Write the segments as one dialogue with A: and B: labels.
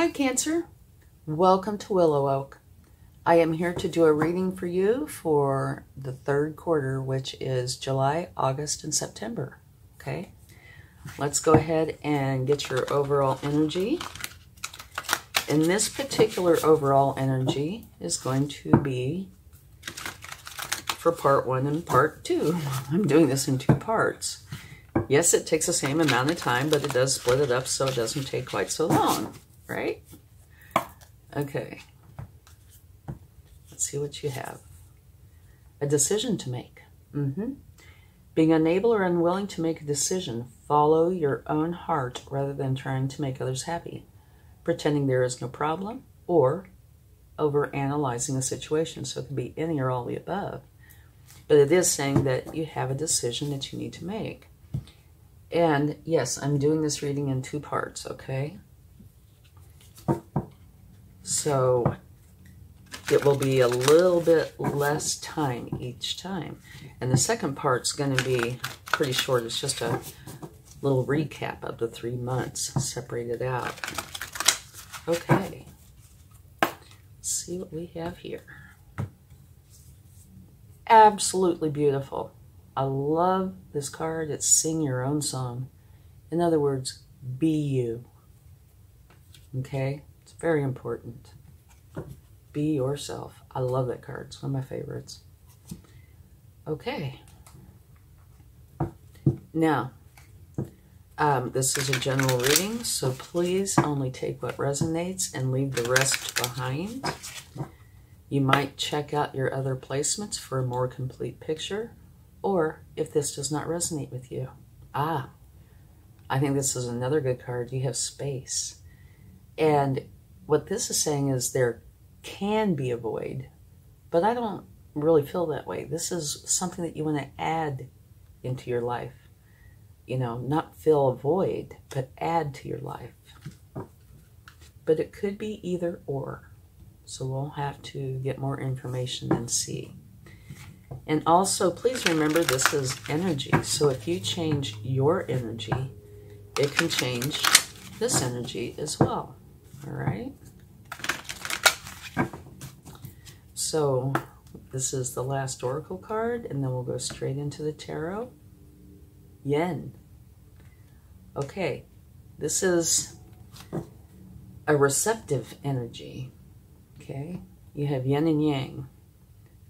A: Hi Cancer, welcome to WillowOAK. I am here to do a reading for you for the third quarter, which is July, August, and September. Okay, let's go ahead and get your overall energy. And this particular overall energy is going to be for part 1 and part 2. I'm doing this in 2 parts. Yes, it takes the same amount of time, but it does split it up so it doesn't take quite so long, right? Okay. Let's see what you have. A decision to make. Being unable or unwilling to make a decision, follow your own heart rather than trying to make others happy. Pretending there is no problem or over-analyzing a situation. So it could be any or all the above. But it is saying that you have a decision that you need to make. And yes, I'm doing this reading in 2 parts, okay? So it will be a little bit less time each time. And the second part's going to be pretty short. It's just a little recap of the 3 months separated out. Okay. Let's see what we have here. Absolutely beautiful. I love this card. It's sing your own song. In other words, be you. Okay? It's very important. Be yourself. I love that card. It's one of my favorites. Okay. Now, this is a general reading, so please only take what resonates and leave the rest behind. You might check out your other placements for a more complete picture, or if this does not resonate with you. I think this is another good card. You have space. And what this is saying is there can be a void, but I don't really feel that way. This is something that you want to add into your life. You know, not fill a void, but add to your life. But it could be either or. So we'll have to get more information and see. And also, please remember this is energy. So if you change your energy, it can change this energy as well. All right? So this is the last oracle card, and then we'll go straight into the tarot. Yen. Okay, this is a receptive energy. Okay, you have yin and yang.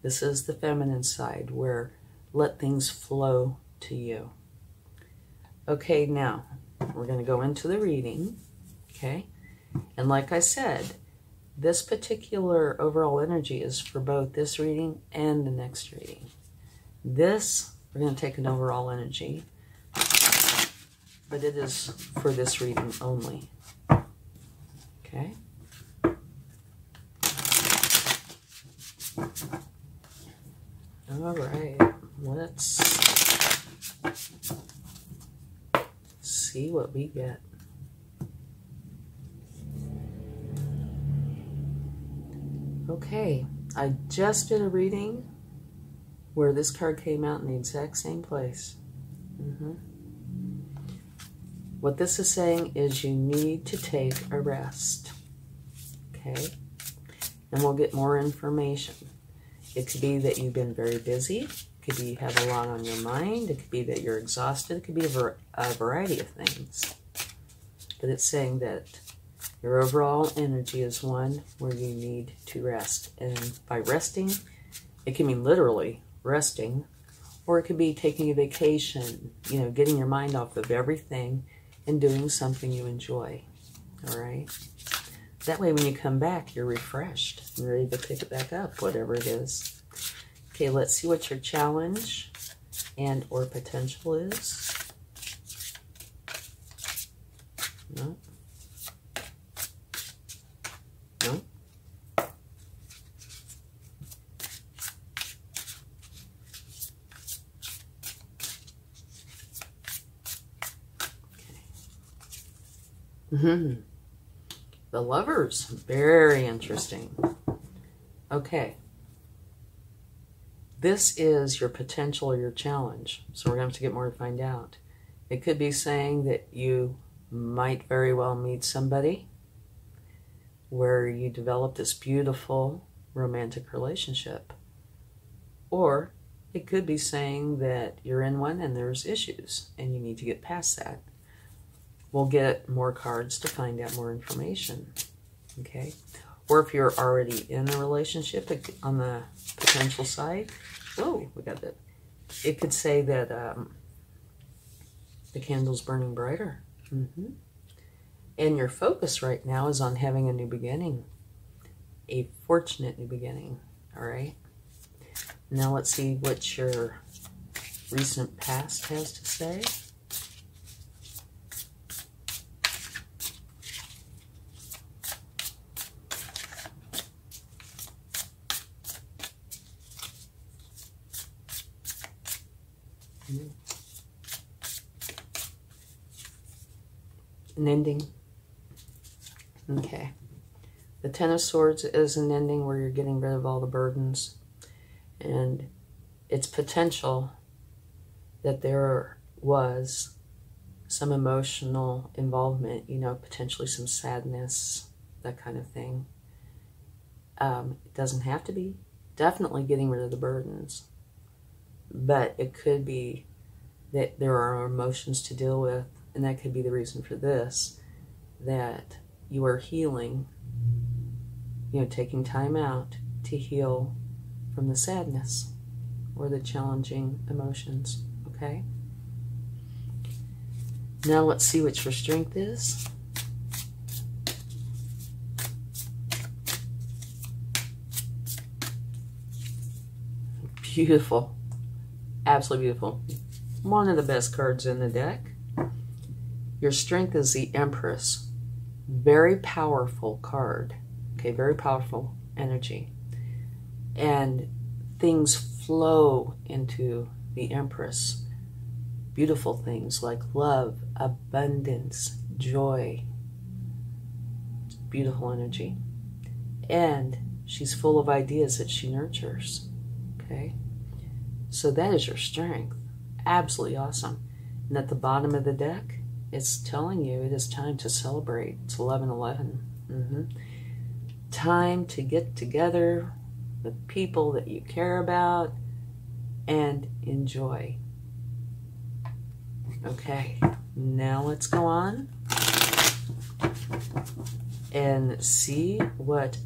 A: This is the feminine side where let things flow to you. Okay, now we're going to go into the reading. Okay, and like I said, this particular overall energy is for both this reading and the next reading. This, we're going to take an overall energy, but it is for this reading only. Okay. All right, let's see what we get. Okay, I just did a reading where this card came out in the exact same place. What this is saying is you need to take a rest. Okay, and we'll get more information. It could be that you've been very busy. It could be you have a lot on your mind. It could be that you're exhausted. It could be a variety of things. But it's saying that your overall energy is one where you need to rest. And by resting, it can mean literally resting, or it could be taking a vacation, you know, getting your mind off of everything and doing something you enjoy. All right? That way, when you come back, you're refreshed and ready to pick it back up, whatever it is. Okay, let's see what your challenge and or potential is. No. No. Okay. The Lovers, very interesting. Okay. This is your potential or your challenge. So we're going to have to get more to find out. It could be saying that you might very well meet somebody where you develop this beautiful romantic relationship. Or it could be saying that you're in one and there's issues and you need to get past that. We'll get more cards to find out more information. Okay? Or if you're already in a relationship on the potential side, whoa, we got that. It could say that the candle's burning brighter. And your focus right now is on having a new beginning, a fortunate new beginning. All right. Now let's see what your recent past has to say. An ending. Okay. The Ten of Swords is an ending where you're getting rid of all the burdens. And it's potential that there was some emotional involvement, you know, potentially some sadness, that kind of thing. It doesn't have to be. Definitely getting rid of the burdens. But it could be that there are emotions to deal with, and that could be the reason for this, that you are healing, you know, taking time out to heal from the sadness or the challenging emotions, okay? Now let's see what your strength is. Beautiful. Absolutely beautiful. One of the best cards in the deck. Your strength is the Empress. Very powerful card. Okay, very powerful energy. And things flow into the Empress. Beautiful things like love, abundance, joy. Beautiful energy. And she's full of ideas that she nurtures. Okay? So that is your strength. Absolutely awesome. And at the bottom of the deck, it's telling you it is time to celebrate. It's 11/11. Time to get together with people that you care about and enjoy. Okay, now let's go on and see what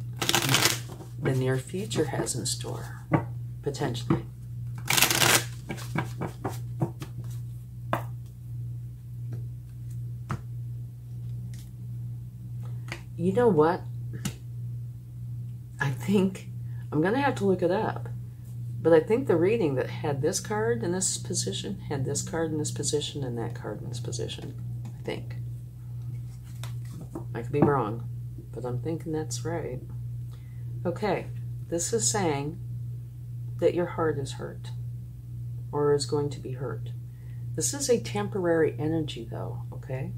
A: the near future has in store, potentially. You know what? I think I'm going to have to look it up. But I think the reading that had this card in this position had this card in this position and that card in this position. I think. I could be wrong, but I'm thinking that's right. Okay, this is saying that your heart is hurt or is going to be hurt. This is a temporary energy though, okay?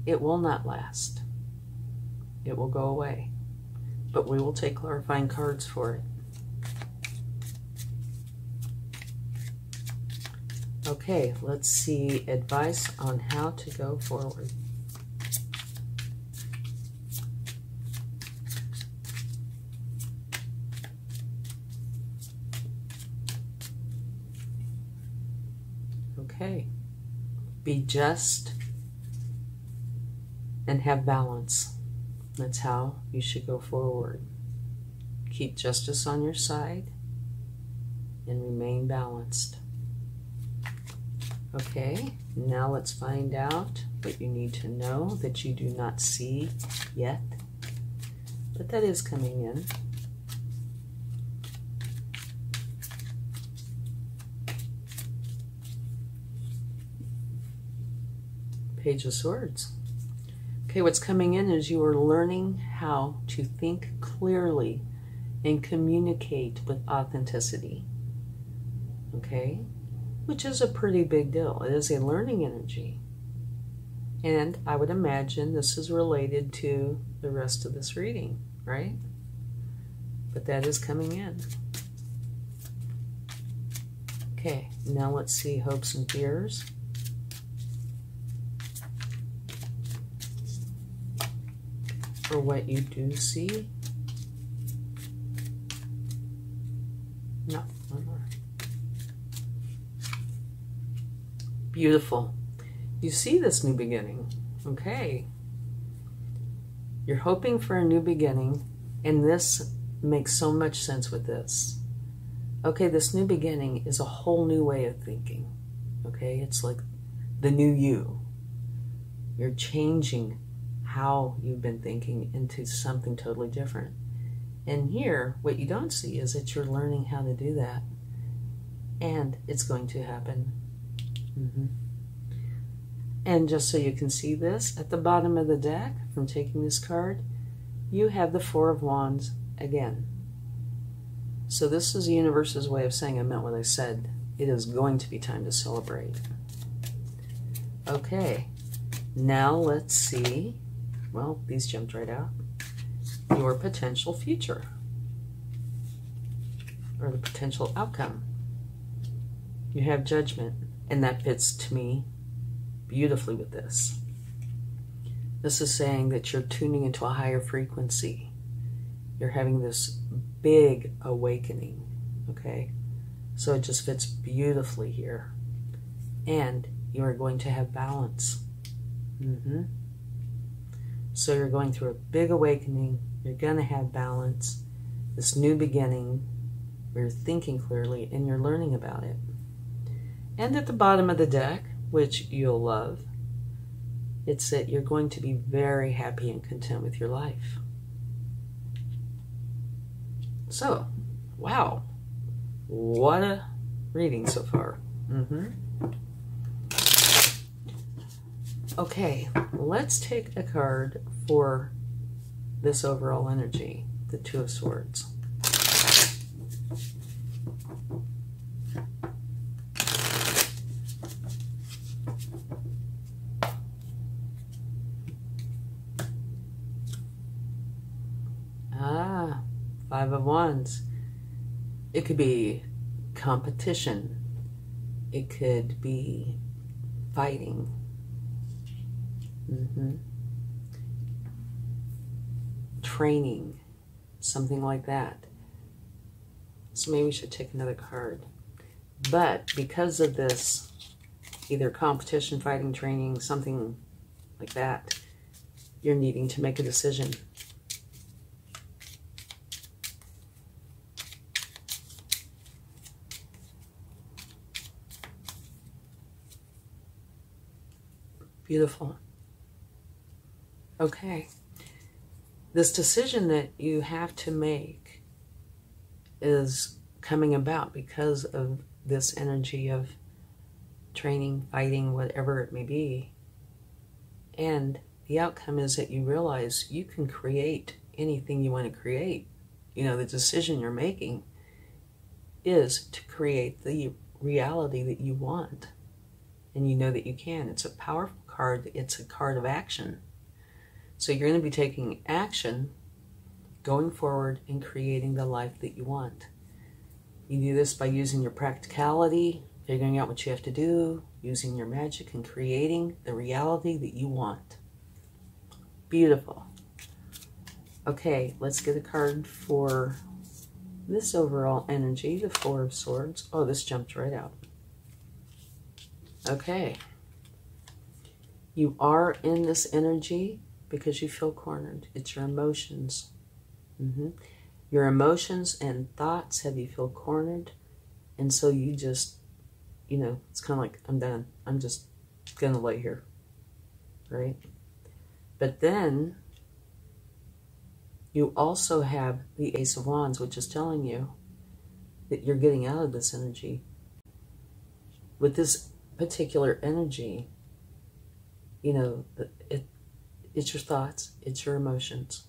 A: It will not last. It will go away. But we will take clarifying cards for it. Okay, let's see advice on how to go forward. Okay, be just and have balance. That's how you should go forward. Keep justice on your side and remain balanced. Okay, now let's find out what you need to know that you do not see yet, but that is coming in. Page of Swords. Okay, what's coming in is you are learning how to think clearly and communicate with authenticity. Okay? Which is a pretty big deal. It is a learning energy. And I would imagine this is related to the rest of this reading, right? But that is coming in. Okay, now let's see hopes and fears. for what you do see. No, one more. Beautiful. You see this new beginning. Okay. You're hoping for a new beginning, and this makes so much sense with this. Okay, this new beginning is a whole new way of thinking. Okay, it's like the new you. You're changing how you've been thinking into something totally different. And here, what you don't see is that you're learning how to do that. And it's going to happen. And just so you can see this, at the bottom of the deck, from taking this card, you have the Four of Wands again. So this is the universe's way of saying I meant what I said. It is going to be time to celebrate. Okay, now let's see. Well, these jumped right out. Your potential future, or the potential outcome. You have Judgment, and that fits to me beautifully with this. This is saying that you're tuning into a higher frequency. You're having this big awakening, okay? So it just fits beautifully here. And you are going to have balance. So you're going through a big awakening. You're going to have balance. This new beginning, where you're thinking clearly and you're learning about it. And at the bottom of the deck, which you'll love, it's that you're going to be very happy and content with your life. So, wow, what a reading so far. Okay, let's take a card for this overall energy, the Two of Swords. Five of Wands. It could be competition. It could be fighting. Training. Something like that. So maybe we should take another card. But because of this, either competition, fighting, training, something like that, you're needing to make a decision. Beautiful. Okay. This decision that you have to make is coming about because of this energy of training, fighting, whatever it may be. And the outcome is that you realize you can create anything you want to create. You know, the decision you're making is to create the reality that you want. And you know that you can. It's a powerful card. It's a card of action. So you're going to be taking action, going forward and creating the life that you want. You do this by using your practicality, figuring out what you have to do, using your magic and creating the reality that you want. Beautiful. Okay, let's get a card for this overall energy, the Four of Swords. Oh, this jumped right out. Okay. You are in this energy because you feel cornered. It's your emotions. Your emotions and thoughts have you feel cornered. And so you just, you know, it's kind of like, I'm done. I'm just going to lay here. Right? But then you also have the Ace of Wands, which is telling you that you're getting out of this energy. With this particular energy, you know, it's your thoughts, it's your emotions.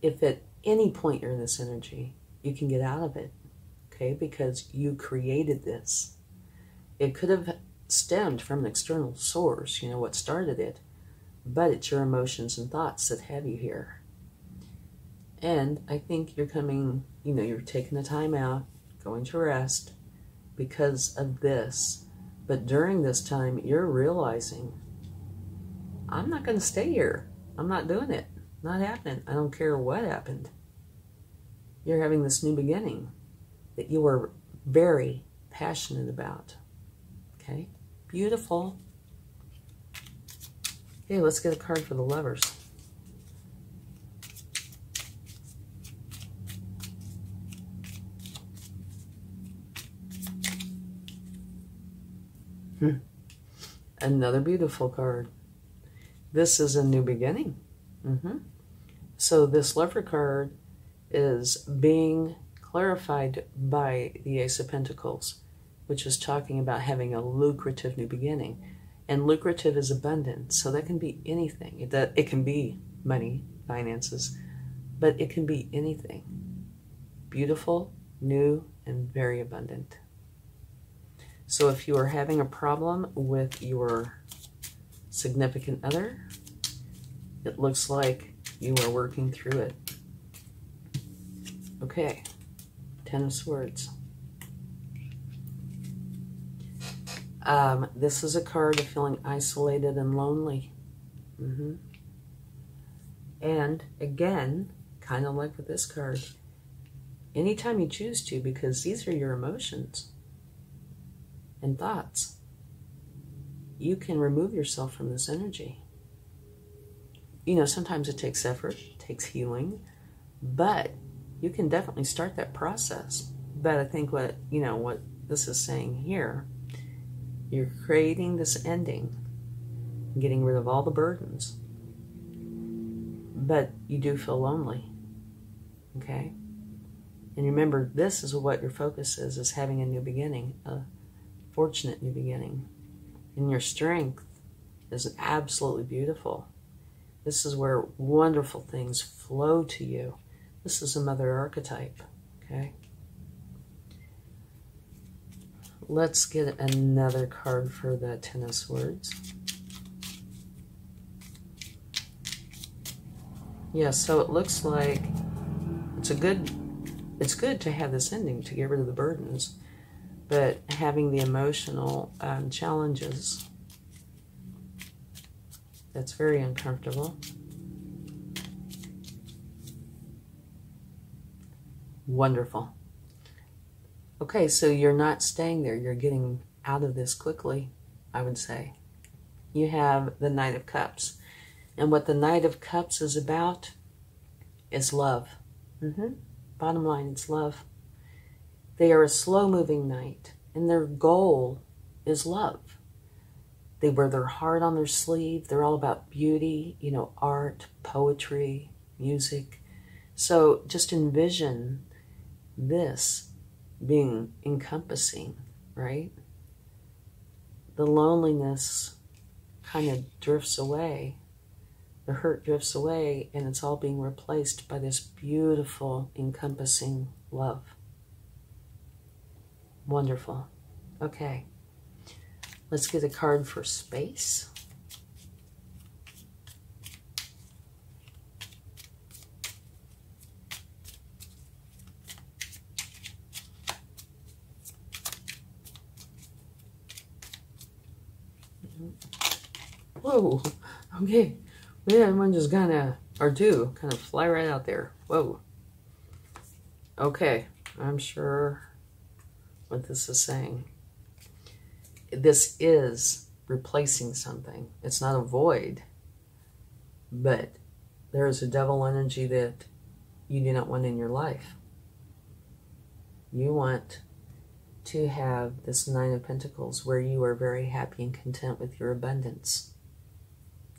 A: If at any point you're in this energy, you can get out of it, okay? Because you created this. It could have stemmed from an external source, you know, what started it, but it's your emotions and thoughts that have you here. And I think you're coming, you know, you're taking the time out, going to rest because of this. But during this time, you're realizing, I'm not going to stay here. I'm not doing it. not happening. I don't care what happened. You're having this new beginning that you are very passionate about. Okay? Beautiful. Okay, let's get a card for the Lovers. Another beautiful card. This is a new beginning. So this Lover card is being clarified by the Ace of Pentacles, which is talking about having a lucrative new beginning. And lucrative is abundant, so that can be anything. It can be money, finances, but it can be anything. Beautiful, new, and very abundant. So if you are having a problem with your significant other, it looks like you are working through it. Okay, Ten of Swords. This is a card of feeling isolated and lonely. And again, kind of like with this card, anytime you choose to, because these are your emotions and thoughts, you can remove yourself from this energy. You know, sometimes it takes effort, it takes healing, but you can definitely start that process. But I think what this is saying here, you're creating this ending, getting rid of all the burdens, but you do feel lonely, okay? And remember, this is what your focus is having a new beginning, a fortunate new beginning. And your strength is absolutely beautiful. This is where wonderful things flow to you. This is a mother archetype, okay? Let's get another card for the Ten of Swords. Yeah, so it looks like it's good to have this ending to get rid of the burdens, but having the emotional challenges, that's very uncomfortable. Wonderful. Okay, so you're not staying there. You're getting out of this quickly, I would say. You have the Knight of Cups. And what the Knight of Cups is about is love. Bottom line, it's love. They are a slow-moving knight, and their goal is love. They wear their heart on their sleeve. They're all about beauty, you know, art, poetry, music. So just envision this being encompassing, right? The loneliness kind of drifts away. The hurt drifts away, and it's all being replaced by this beautiful, encompassing love. Wonderful. Okay. Let's get a card for space. Whoa. Okay. We had one just kind of fly right out there. Whoa. Okay. I'm sure what this is saying. This is replacing something. It's not a void, but there is a devil energy that you do not want in your life. You want to have this Nine of Pentacles where you are very happy and content with your abundance.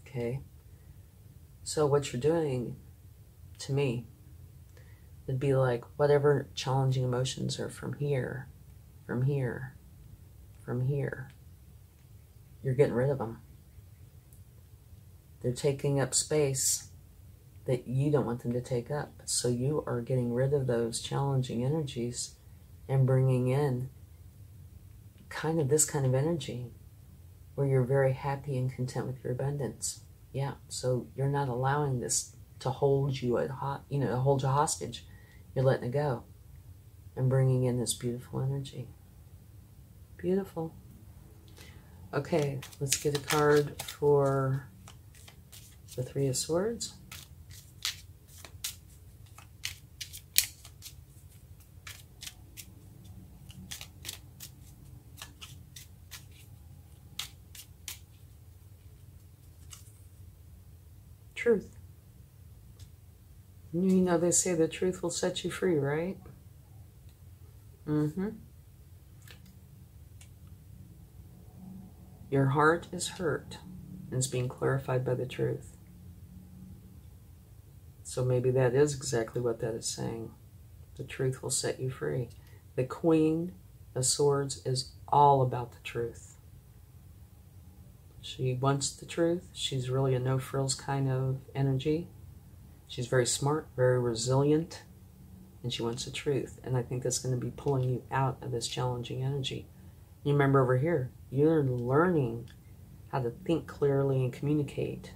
A: Okay? So what you're doing, to me, would be like whatever challenging emotions are from here, from here, from here, you're getting rid of them. They're taking up space that you don't want them to take up. So you are getting rid of those challenging energies and bringing in this kind of energy where you're very happy and content with your abundance. Yeah, so you're not allowing this to hold you hold you hostage. You're letting it go and bringing in this beautiful energy. Beautiful. Okay, let's get a card for the Three of Swords. Truth. You know, they say the truth will set you free, right? Your heart is hurt and it's being clarified by the truth. So maybe that is exactly what that is saying. The truth will set you free. The Queen of Swords is all about the truth. She wants the truth. She's really a no-frills kind of energy. She's very smart, very resilient, and she wants the truth. And I think that's going to be pulling you out of this challenging energy. You remember over here, you're learning how to think clearly and communicate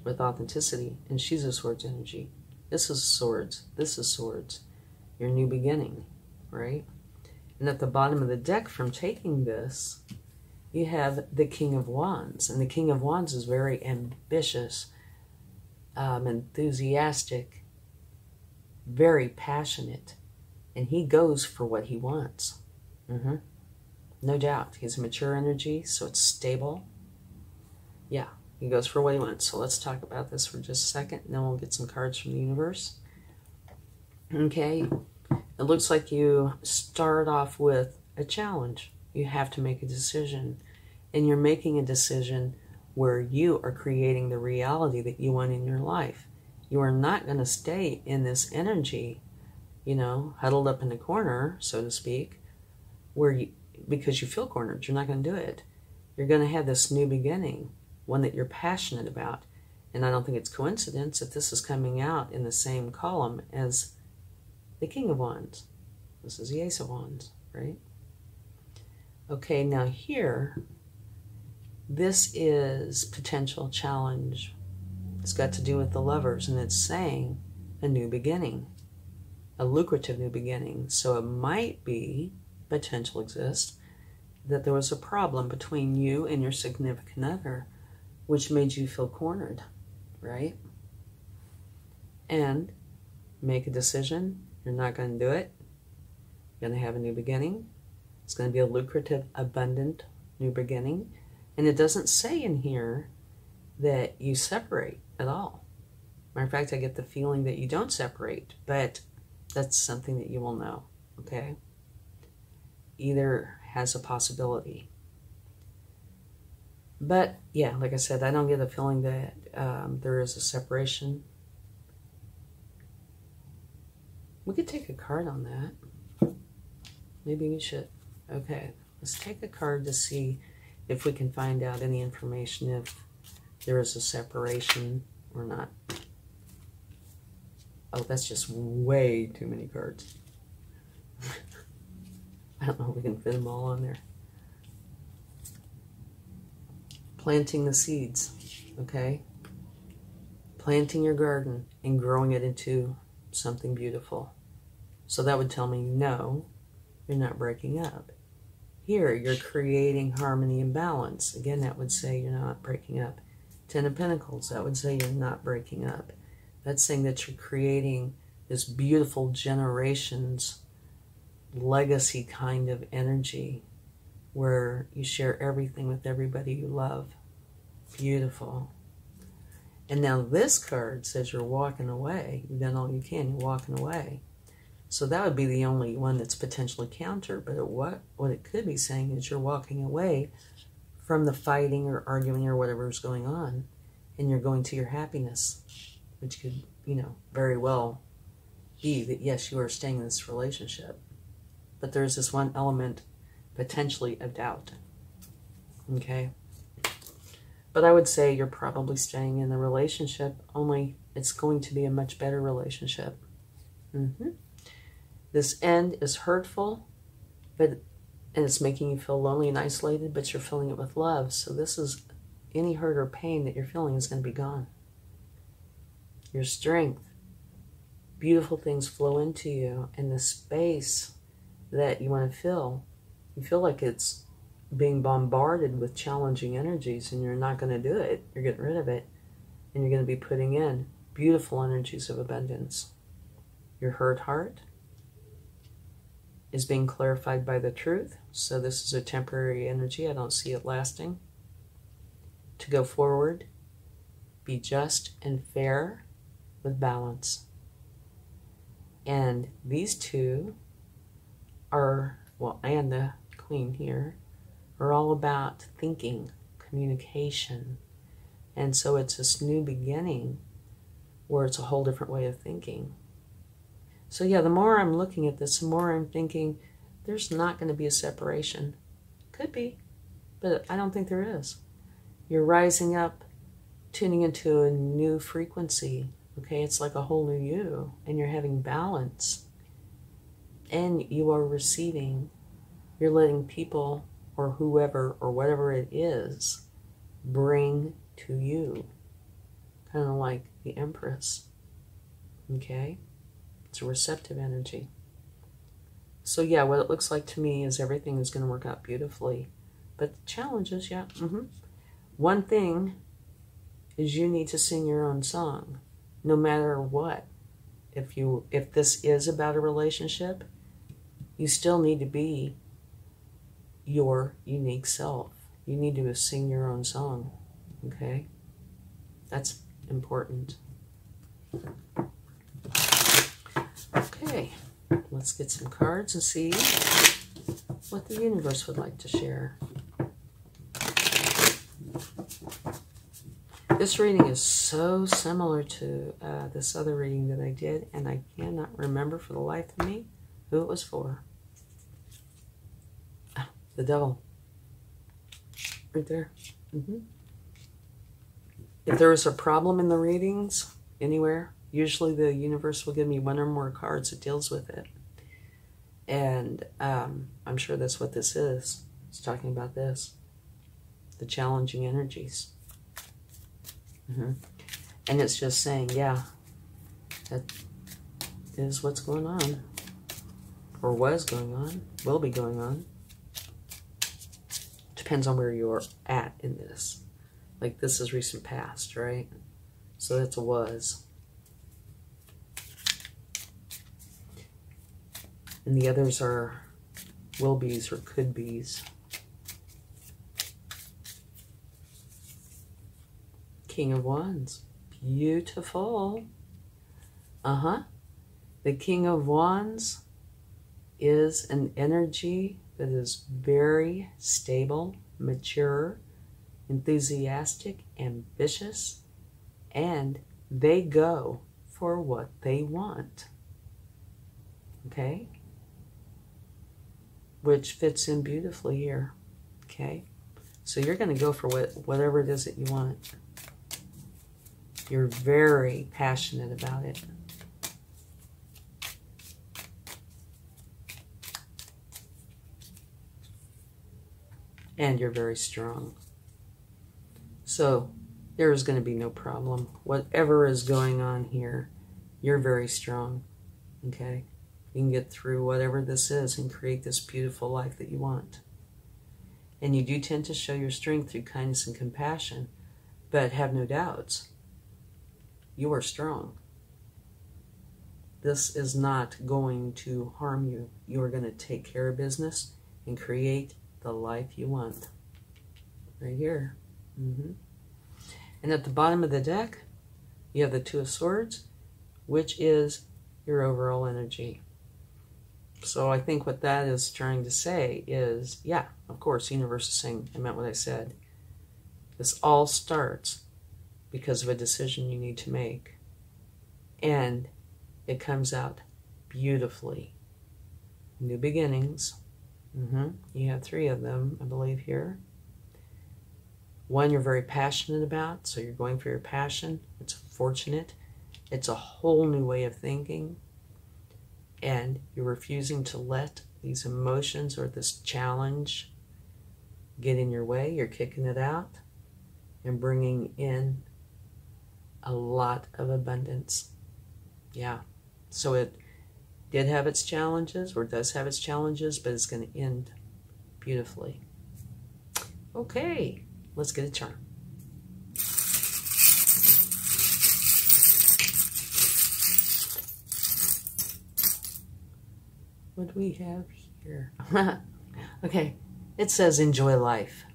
A: with authenticity. And she's a swords energy. This is swords. This is swords. Your new beginning, right? And at the bottom of the deck from taking this, you have the King of Wands. And the King of Wands is very ambitious, enthusiastic, very passionate. And he goes for what he wants. No doubt. He's a mature energy, so it's stable. Yeah, he goes for what he wants. So let's talk about this for just a second, and then we'll get some cards from the universe. Okay, it looks like you start off with a challenge. You have to make a decision, and you're making a decision where you are creating the reality that you want in your life. You are not going to stay in this energy, you know, huddled up in the corner, so to speak, where you, because you feel cornered. You're not going to do it. You're going to have this new beginning, one that you're passionate about. And I don't think it's coincidence that this is coming out in the same column as the King of Wands. This is the Ace of Wands, right? Okay, now here, this is potential challenge. It's got to do with the Lovers, and it's saying a new beginning, a lucrative new beginning. So it might be, potential exists, that there was a problem between you and your significant other, which made you feel cornered, right? And make a decision. You're not going to do it. You're going to have a new beginning. It's going to be a lucrative, abundant new beginning. And it doesn't say in here that you separate at all. Matter of fact, I get the feeling that you don't separate, but that's something that you will know, okay? Either has a possibility. But, yeah, like I said, I don't get the feeling that there is a separation. We could take a card on that. Maybe we should. Okay, let's take a card to see if we can find out any information if there is a separation or not. Oh, that's just way too many cards. I don't know if we can fit them all on there. Planting the seeds, okay? Planting your garden and growing it into something beautiful. So that would tell me, no, you're not breaking up. Here, you're creating harmony and balance. Again, that would say you're not breaking up. Ten of Pentacles, that would say you're not breaking up. That's saying that you're creating this beautiful generations legacy kind of energy where you share everything with everybody you love. Beautiful. And now this card says you're walking away. You've done all you can. You're walking away. So that would be the only one that's potentially counter. But what it could be saying is you're walking away from the fighting or arguing or whatever is going on, and you're going to your happiness, which could, you know, very well be that, yes, you are staying in this relationship. But there's this one element potentially of doubt. Okay? But I would say you're probably staying in the relationship, only it's going to be a much better relationship. This end is hurtful, and it's making you feel lonely and isolated, but you're filling it with love. So this is, any hurt or pain that you're feeling is going to be gone. Your strength, beautiful things flow into you, and the space that you want to fill, you feel like it's being bombarded with challenging energies, and you're not going to do it. You're getting rid of it, and you're going to be putting in beautiful energies of abundance. Your hurt heart is being clarified by the truth. So this is a temporary energy. I don't see it lasting. To go forward, Be just and fair with balance. And these two are, well, and the Queen here, are all about thinking, communication. And so it's this new beginning where it's a whole different way of thinking. So yeah, the more I'm looking at this, the more I'm thinking there's not going to be a separation. Could be, but I don't think there is. You're rising up, tuning into a new frequency. Okay, it's like a whole new you, and you're having balance. And you are receiving. You're letting people or whoever or whatever it is bring to you. Kind of like the Empress. Okay? It's a receptive energy. So yeah, what it looks like to me is everything is going to work out beautifully. But the challenges, yeah. One thing is you need to sing your own song, no matter what. If this is about a relationship, you still need to be your unique self. You need to sing your own song, okay? That's important. Okay, let's get some cards and see what the universe would like to share. This reading is so similar to this other reading that I did, and I cannot remember for the life of me who it was for. Oh, the Devil. Right there. If there is a problem in the readings anywhere, usually the universe will give me one or more cards that deals with it. And I'm sure that's what this is. It's talking about this. The challenging energies. And it's just saying, yeah, that is what's going on. Or was going on. Will be going on. Depends on where you're at in this. Like this is recent past, right? So that's a was. And the others are will be's or could be's. King of Wands. Beautiful. The King of Wands is an energy that is very stable, mature, enthusiastic, ambitious, and they go for what they want. Okay? Which fits in beautifully here. Okay? So you're going to go for whatever it is that you want. You're very passionate about it. And you're very strong. So there is going to be no problem. Whatever is going on here, you're very strong. Okay? You can get through whatever this is and create this beautiful life that you want. And you do tend to show your strength through kindness and compassion, but have no doubts. You are strong. This is not going to harm you. You are going to take care of business and create the life you want. Right here. And at the bottom of the deck, you have the Two of Swords, which is your overall energy. So I think what that is trying to say is, yeah, of course, the universe is saying, I meant what I said. This all starts because of a decision you need to make. And it comes out beautifully. New beginnings. You have 3 of them, I believe, here. One you're very passionate about, so you're going for your passion. It's fortunate. It's a whole new way of thinking. And you're refusing to let these emotions or this challenge get in your way. You're kicking it out and bringing in a lot of abundance. Yeah. So it did have its challenges, or does have its challenges, but it's going to end beautifully. Okay, let's get a charm. What do we have here? Okay, it says enjoy life.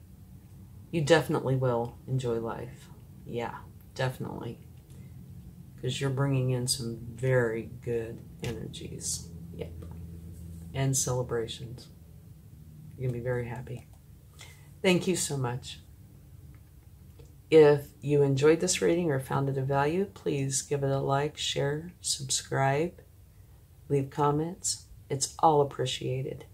A: You definitely will enjoy life. Yeah, definitely. Because you're bringing in some very good energies. Yep. And celebrations. You're going to be very happy. Thank you so much. If you enjoyed this reading or found it of value, please give it a like, share, subscribe, leave comments. It's all appreciated.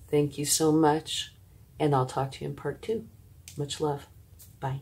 A: Thank you so much, and I'll talk to you in part 2. Much love. Bye.